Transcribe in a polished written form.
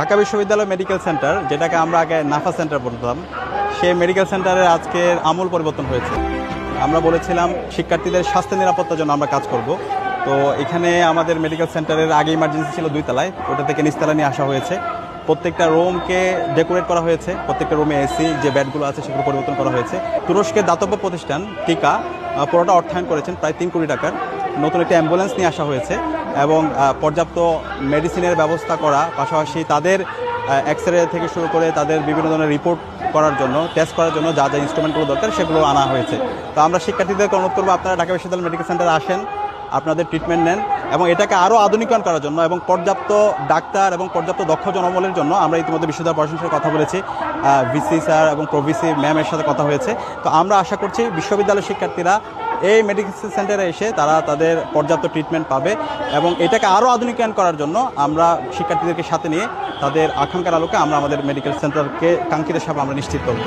ঢাকা বিশ্ববিদ্যালয় medical centre, যেটাকে আমরা আগে নাফা সেন্টার বলতাম, সেই মেডিকেল সেন্টারের আজকের আমূল পরিবর্তন হয়েছে। আমরা বলেছিলাম শিক্ষার্থীদের স্বাস্থ্য নিরাপত্তার জন্য আমরা কাজ করব। তো এখানে আমাদের মেডিকেল সেন্টারের আগে ইমার্জেন্সি ছিল 2 তলায়, ওটা থেকে নিচতলা নিয়ে আসা হয়েছে। প্রত্যেকটা রুমকে ডেকোরেট করা হয়েছে, প্রত্যেকটা রুমে এসি যে বেডগুলো আছে সেগুলো পরিবর্তন করা হয়েছে। তুরস্কের দাতব্য প্রতিষ্ঠান টিকা পুরোটা অর্থায়ন করেছেন প্রায় 3 কোটি টাকার। নতুন একটা অ্যাম্বুলেন্স নিয়ে আসা হয়েছে এবং পর্যাপ্ত মেডিসিনের ব্যবস্থা করা, পাশাপাশি তাদের এক্সরে থেকে শুরু করে তাদের বিভিন্ন ধরনের রিপোর্ট করার জন্য, টেস্ট করার জন্য যা যা ইনস্ট্রুমেন্টগুলো দরকার সেগুলো আনা হয়েছে। তো আমরা শিক্ষার্থীদেরকে অনুরোধ করবো, আপনারা ঢাকা বিশ্ববিদ্যালয় মেডিকেল সেন্টারে আসেন, আপনাদের ট্রিটমেন্ট নেন এবং এটাকে আরও আধুনিকরণ করার জন্য এবং পর্যাপ্ত ডাক্তার এবং পর্যাপ্ত দক্ষ জনবলের জন্য আমরা ইতিমধ্যে বিশ্ববিদ্যালয় প্রশাসনের সাথে কথা বলেছি, ভিসি স্যার এবং প্রভিসি ম্যামের সাথে কথা হয়েছে। তো আমরা আশা করছি বিশ্ববিদ্যালয়ের শিক্ষার্থীরা এই মেডিকেল সেন্টারে এসে তারা তাদের পর্যাপ্ত ট্রিটমেন্ট পাবে এবং এটাকে আরও আধুনিকায়ন করার জন্য আমরা শিক্ষার্থীদেরকে সাথে নিয়ে তাদের আকাঙ্ক্ষার আলোকে আমরা আমাদের মেডিকেল সেন্টারকে কাঙ্ক্ষিত হিসাবে আমরা নিশ্চিত করব।